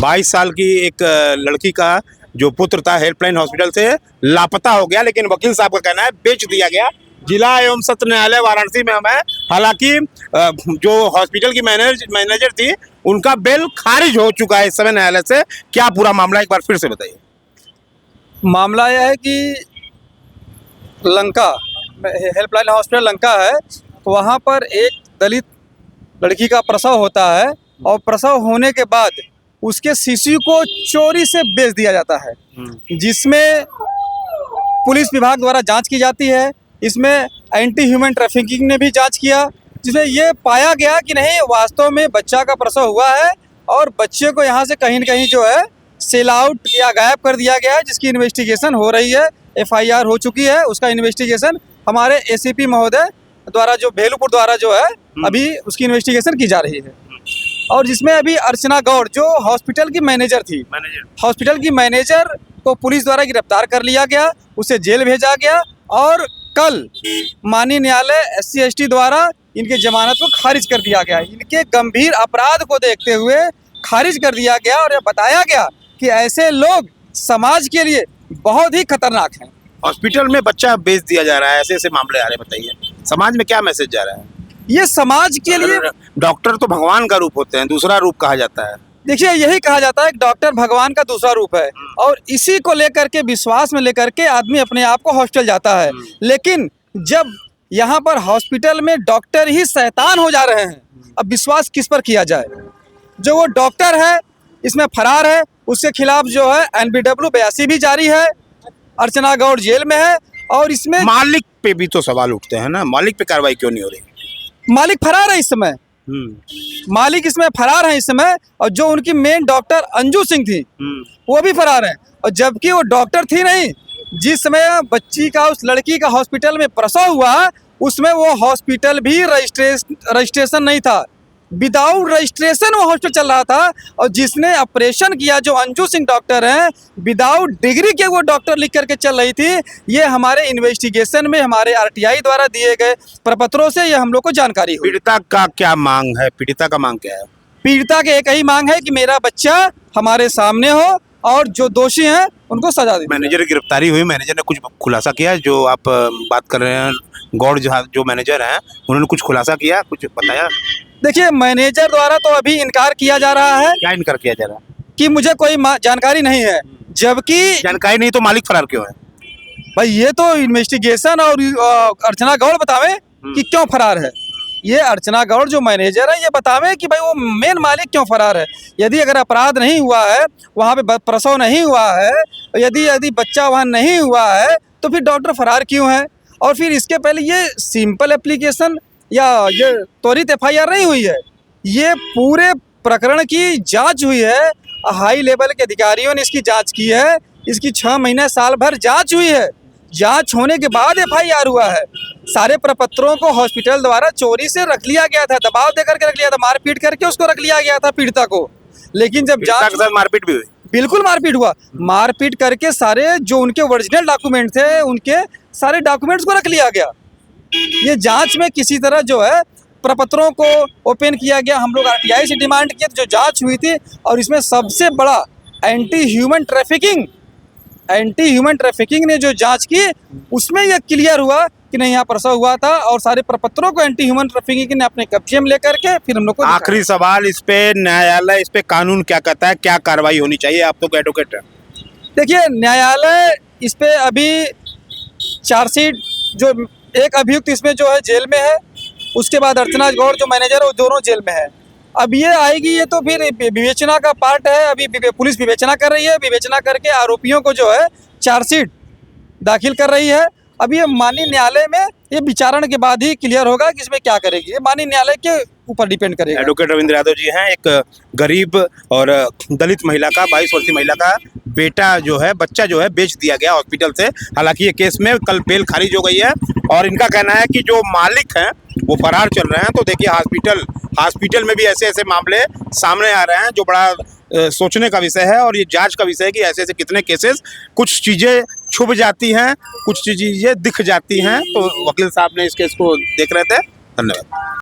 22 साल की एक लड़की का जो पुत्र था हेल्पलाइन हॉस्पिटल से लापता हो गया, लेकिन वकील साहब का कहना है बेच दिया गया। जिला एवं सत्र न्यायालय वाराणसी में हमें, हालांकि जो हॉस्पिटल की मैनेजर थी उनका बेल खारिज हो चुका है इस समय न्यायालय से। क्या पूरा मामला एक बार फिर से बताइए। मामला यह है कि लंका हेल्पलाइन हॉस्पिटल लंका है, वहाँ पर एक दलित लड़की का प्रसव होता है और प्रसव होने के बाद उसके शिशु को चोरी से बेच दिया जाता है, जिसमें पुलिस विभाग द्वारा जांच की जाती है। इसमें एंटी ह्यूमन ट्रैफिकिंग ने भी जांच किया, जिसमें ये पाया गया कि नहीं, वास्तव में बच्चा का प्रसव हुआ है और बच्चे को यहाँ से कहीं न कहीं जो है सेल आउट या गायब कर दिया गया है, जिसकी इन्वेस्टिगेशन हो रही है। FIR हो चुकी है, उसका इन्वेस्टिगेशन हमारे ACP महोदय द्वारा, जो भेलूपुर द्वारा जो है अभी उसकी इन्वेस्टिगेशन की जा रही है। और जिसमें अभी अर्चना गौड़ जो हॉस्पिटल की मैनेजर थी, हॉस्पिटल की मैनेजर को पुलिस द्वारा गिरफ्तार कर लिया गया, उसे जेल भेजा गया और कल माननीय न्यायालय SC/ST द्वारा इनके जमानत को खारिज कर दिया गया। इनके गंभीर अपराध को देखते हुए खारिज कर दिया गया और यह बताया गया कि ऐसे लोग समाज के लिए बहुत ही खतरनाक हैं। हॉस्पिटल में बच्चा बेच दिया जा रहा है, ऐसे ऐसे मामले आ रहे हैं, बताइए समाज में क्या मैसेज जा रहा है? ये समाज के लिए, डॉक्टर तो भगवान का रूप होते हैं, दूसरा रूप कहा जाता है। देखिए यही कहा जाता है कि डॉक्टर भगवान का दूसरा रूप है, और इसी को लेकर के, विश्वास में लेकर के आदमी अपने आप को हॉस्पिटल जाता है। लेकिन जब यहाँ पर हॉस्पिटल में डॉक्टर ही शैतान हो जा रहे हैं, अब विश्वास किस पर किया जाए? जो वो डॉक्टर है इसमें फरार है, उसके खिलाफ जो है NBW 82 भी जारी है, अर्चना गौड़ जेल में है। और इसमें मालिक पे भी तो सवाल उठते हैं ना, मालिक पे कार्रवाई क्यों नहीं हो रही? मालिक फरार है इस समय, मालिक इसमें फरार है इस समय। और जो उनकी मेन डॉक्टर अंजू सिंह थी वो भी फरार है, और जबकि वो डॉक्टर थी नहीं। जिस समय बच्ची का, उस लड़की का हॉस्पिटल में प्रसव हुआ, उसमें वो हॉस्पिटल भी रजिस्ट्रेशन नहीं था, विदाउट रजिस्ट्रेशन वो हॉस्पिटल चल रहा था। और जिसने ऑपरेशन किया, जो अंजू सिंह डॉक्टर हैं, विदाउट डिग्री के वो डॉक्टर लिख करके चल रही थी। ये हमारे इन्वेस्टिगेशन में, हमारे RTI द्वारा दिए गए प्रपत्रों से ये हम लोग को जानकारी हुई। पीड़िता का क्या मांग है? पीड़िता का मांग क्या है? पीड़िता के एक ही मांग है कि मेरा बच्चा हमारे सामने हो और जो दोषी हैं उनको सजा दे। मैनेजर की गिरफ्तारी हुई, मैनेजर ने कुछ खुलासा किया? जो आप बात कर रहे हैं, गौड़ जो मैनेजर हैं, उन्होंने कुछ खुलासा किया, कुछ बताया? देखिए मैनेजर द्वारा तो अभी इनकार किया जा रहा है। क्या इनकार किया जा रहा है? कि मुझे कोई जानकारी नहीं है, जबकि जानकारी नहीं तो मालिक फरार क्यों है? भाई ये तो इन्वेस्टिगेशन और अर्चना गौड़ बतावे कि क्यों फरार है। ये अर्चना गौड़ जो मैनेजर है ये बतावे कि भाई वो मेन मालिक क्यों फरार है। यदि अगर अपराध नहीं हुआ है, वहाँ पे प्रसव नहीं हुआ है, यदि बच्चा वहाँ नहीं हुआ है, तो फिर डॉक्टर फरार क्यों है? और फिर इसके पहले ये सिंपल एप्लीकेशन या ये त्वरित FIR नहीं हुई है, ये पूरे प्रकरण की जांच हुई है। हाई लेवल के अधिकारियों ने इसकी जांच की है, इसकी 6 महीने साल भर जांच हुई है। जांच होने के बाद FIR हुआ है। सारे प्रपत्रों को हॉस्पिटल द्वारा चोरी से रख लिया गया था, दबाव देकर के रख लिया था, मारपीट करके उसको रख लिया गया था पीड़िता को। लेकिन जब जांच, मारपीट भी हुई, बिल्कुल मारपीट हुआ, मारपीट करके सारे जो उनके ओरिजिनल डॉक्यूमेंट थे, उनके सारे डॉक्यूमेंट्स को रख लिया गया। ये जांच में किसी तरह जो है प्रपत्रों को ओपन किया गया। हम लोग RTI से डिमांड किए, जो जांच हुई थी, और इसमें सबसे बड़ा एंटी ह्यूमन ट्रैफिकिंग ने जो जांच की, उसमें यह क्लियर हुआ कि नहीं, यहाँ प्रसव हुआ था। और सारे प्रपत्रों को एंटी ह्यूमन ट्रैफिकिंग ने अपने कब्जे में लेकर के फिर हम लोग को। आखिरी सवाल, इस पे न्यायालय, इस पे कानून क्या कहता है? क्या कार्रवाई होनी चाहिए? आप तो एडवोकेट हैं। देखिए न्यायालय इस पे अभी चार्जशीट, जो एक अभियुक्त इसमें जो है जेल में है, उसके बाद अर्चना गौड़ जो मैनेजर है वो दोनों जेल में है। अब ये आएगी, ये तो फिर विवेचना का पार्ट है। अभी पुलिस विवेचना कर रही है, विवेचना करके आरोपियों को जो है चार्जशीट दाखिल कर रही है। अब ये माननीय न्यायालय में ये विचारण के बाद ही क्लियर होगा कि इसमें क्या करेगी। ये माननीय न्यायालय के ऊपर डिपेंड करेगा। एडवोकेट रविंद्र यादव जी हैं, एक गरीब और दलित महिला का, 22 वर्षीय महिला का बेटा जो है, बच्चा जो है, बेच दिया गया हॉस्पिटल से। हालांकि ये केस में कल बेल खारिज हो गई है और इनका कहना है कि जो मालिक हैं वो फरार चल रहे हैं। तो देखिए हॉस्पिटल में भी ऐसे ऐसे मामले सामने आ रहे हैं, जो बड़ा सोचने का विषय है। और ये जांच का विषय है कि ऐसे ऐसे कितने केसेस, कुछ चीज़ें छुप जाती हैं, कुछ चीज़ें दिख जाती हैं। तो वकील साहब ने इस केस को देख रहे थे। धन्यवाद।